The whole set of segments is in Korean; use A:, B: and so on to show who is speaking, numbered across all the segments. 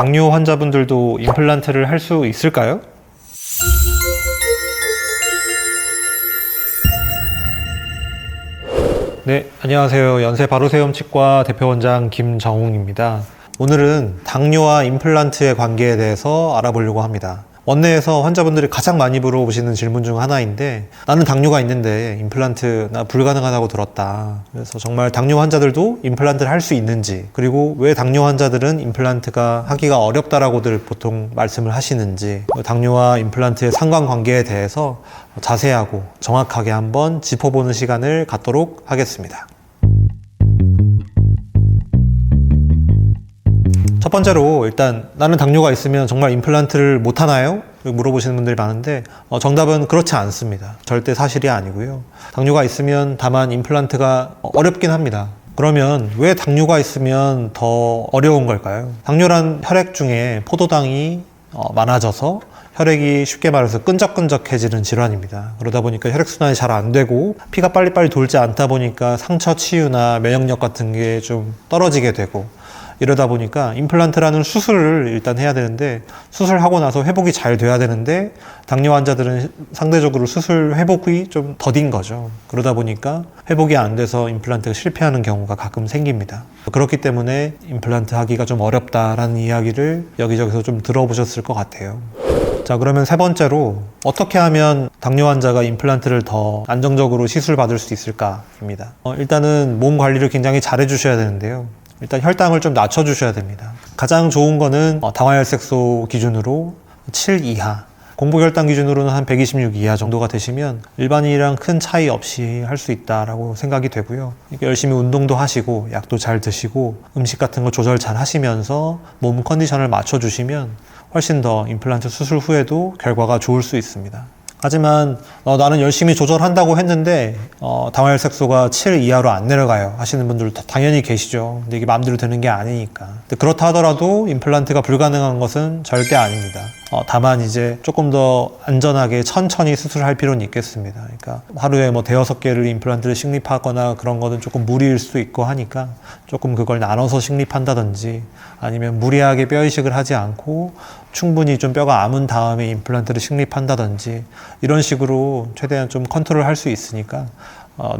A: 당뇨 환자분들도 임플란트를 할 수 있을까요? 네, 안녕하세요. 연세 바로세움치과 대표원장 김정웅입니다. 오늘은 당뇨와 임플란트의 관계에 대해서 알아보려고 합니다. 원내에서 환자분들이 가장 많이 물어보시는 질문 중 하나인데, 나는 당뇨가 있는데 임플란트나 불가능하다고 들었다. 그래서 정말 당뇨 환자들도 임플란트를 할 수 있는지, 그리고 왜 당뇨 환자들은 임플란트가 하기가 어렵다라고들 보통 말씀을 하시는지, 당뇨와 임플란트의 상관관계에 대해서 자세하고 정확하게 한번 짚어보는 시간을 갖도록 하겠습니다. 첫 번째로 일단 나는 당뇨가 있으면 정말 임플란트를 못 하나요? 물어보시는 분들이 많은데 정답은 그렇지 않습니다. 절대 사실이 아니고요. 당뇨가 있으면 다만 임플란트가 어렵긴 합니다. 그러면 왜 당뇨가 있으면 더 어려운 걸까요? 당뇨란 혈액 중에 포도당이 많아져서 혈액이 쉽게 말해서 끈적끈적해지는 질환입니다. 그러다 보니까 혈액순환이 잘 안 되고 피가 빨리빨리 돌지 않다 보니까 상처 치유나 면역력 같은 게 좀 떨어지게 되고, 이러다 보니까 임플란트라는 수술을 일단 해야 되는데, 수술하고 나서 회복이 잘 돼야 되는데 당뇨 환자들은 상대적으로 수술 회복이 좀 더딘 거죠. 그러다 보니까 회복이 안 돼서 임플란트가 실패하는 경우가 가끔 생깁니다. 그렇기 때문에 임플란트 하기가 좀 어렵다라는 이야기를 여기저기서 좀 들어보셨을 것 같아요. 자, 그러면 세 번째로 어떻게 하면 당뇨 환자가 임플란트를 더 안정적으로 시술 받을 수 있을까입니다. 일단은 몸 관리를 굉장히 잘 해주셔야 되는데요. 일단 혈당을 좀 낮춰주셔야 됩니다. 가장 좋은 거는 당화혈색소 기준으로 7 이하, 공복혈당 기준으로는 한 126 이하 정도가 되시면 일반인이랑 큰 차이 없이 할 수 있다라고 생각이 되고요. 열심히 운동도 하시고 약도 잘 드시고 음식 같은 거 조절 잘 하시면서 몸 컨디션을 맞춰주시면 훨씬 더 임플란트 수술 후에도 결과가 좋을 수 있습니다. 하지만 나는 열심히 조절한다고 했는데 당화혈색소가 7 이하로 안 내려가요 하시는 분들도 당연히 계시죠. 근데 이게 마음대로 되는 게 아니니까. 근데 그렇다 하더라도 임플란트가 불가능한 것은 절대 아닙니다. 다만 이제 조금 더 안전하게 천천히 수술할 필요는 있겠습니다. 그러니까 하루에 뭐 5-6개를 임플란트를 식립하거나 그런 거는 조금 무리일 수도 있고 하니까 조금 그걸 나눠서 식립한다든지, 아니면 무리하게 뼈 이식을 하지 않고 충분히 좀 뼈가 아문 다음에 임플란트를 식립한다든지, 이런 식으로 최대한 좀 컨트롤 할 수 있으니까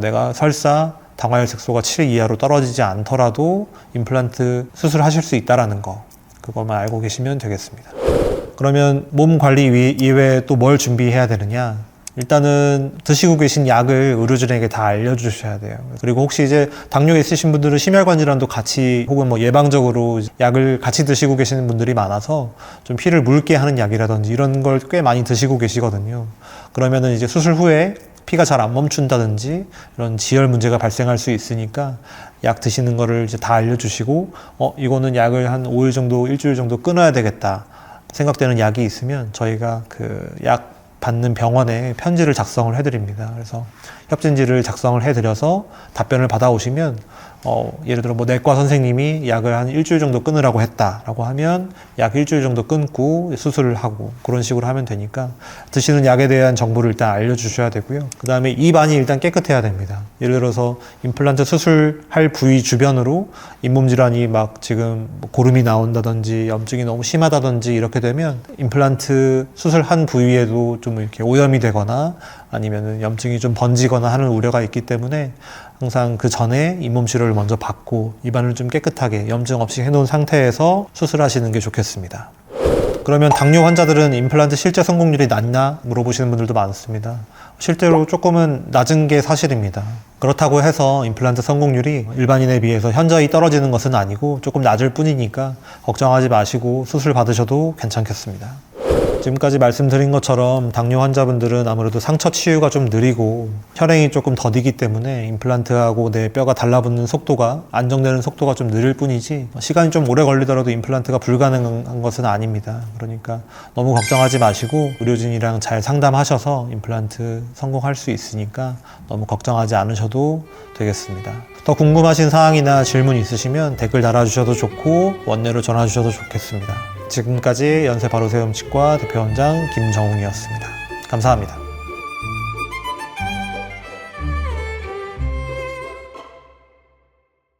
A: 내가 설사 당화혈색소가 7 이하로 떨어지지 않더라도 임플란트 수술하실 수 있다는 거, 그것만 알고 계시면 되겠습니다. 그러면 몸 관리 이외에 또 뭘 준비해야 되느냐? 일단은 드시고 계신 약을 의료진에게 다 알려주셔야 돼요. 그리고 혹시 이제 당뇨 있으신 분들은 심혈관 질환도 같이, 혹은 뭐 예방적으로 약을 같이 드시고 계시는 분들이 많아서 좀 피를 묽게 하는 약이라든지 이런 걸 꽤 많이 드시고 계시거든요. 그러면은 이제 수술 후에 피가 잘 안 멈춘다든지 이런 지혈 문제가 발생할 수 있으니까 약 드시는 거를 이제 다 알려주시고, 이거는 약을 한 5일 정도, 일주일 정도 끊어야 되겠다 생각되는 약이 있으면 저희가 그 약 받는 병원에 편지를 작성을 해드립니다. 그래서 협진지를 작성을 해드려서 답변을 받아오시면 예를 들어 뭐 내과 선생님이 약을 한 일주일 정도 끊으라고 했다라고 하면 약 일주일 정도 끊고 수술을 하고, 그런 식으로 하면 되니까 드시는 약에 대한 정보를 일단 알려주셔야 되고요. 그 다음에 입안이 일단 깨끗해야 됩니다. 예를 들어서 임플란트 수술할 부위 주변으로 잇몸 질환이 막 지금 고름이 나온다든지 염증이 너무 심하다든지 이렇게 되면 임플란트 수술한 부위에도 좀 이렇게 오염이 되거나 아니면 염증이 좀 번지거나 하는 우려가 있기 때문에 항상 그 전에 잇몸 치료를 먼저 받고 입안을 좀 깨끗하게 염증 없이 해놓은 상태에서 수술하시는 게 좋겠습니다. 그러면 당뇨 환자들은 임플란트 실제 성공률이 낮나 물어보시는 분들도 많습니다. 실제로 조금은 낮은 게 사실입니다. 그렇다고 해서 임플란트 성공률이 일반인에 비해서 현저히 떨어지는 것은 아니고 조금 낮을 뿐이니까 걱정하지 마시고 수술 받으셔도 괜찮겠습니다. 지금까지 말씀드린 것처럼 당뇨 환자분들은 아무래도 상처 치유가 좀 느리고 혈행이 조금 더디기 때문에 임플란트하고 내 뼈가 달라붙는 속도가, 안정되는 속도가 좀 느릴 뿐이지 시간이 좀 오래 걸리더라도 임플란트가 불가능한 것은 아닙니다. 그러니까 너무 걱정하지 마시고 의료진이랑 잘 상담하셔서 임플란트 성공할 수 있으니까 너무 걱정하지 않으셔도 되겠습니다. 더 궁금하신 사항이나 질문 있으시면 댓글 달아주셔도 좋고 원내로 전화 주셔도 좋겠습니다. 지금까지 연세 바로세움치과 대표원장 김정웅이었습니다. 감사합니다.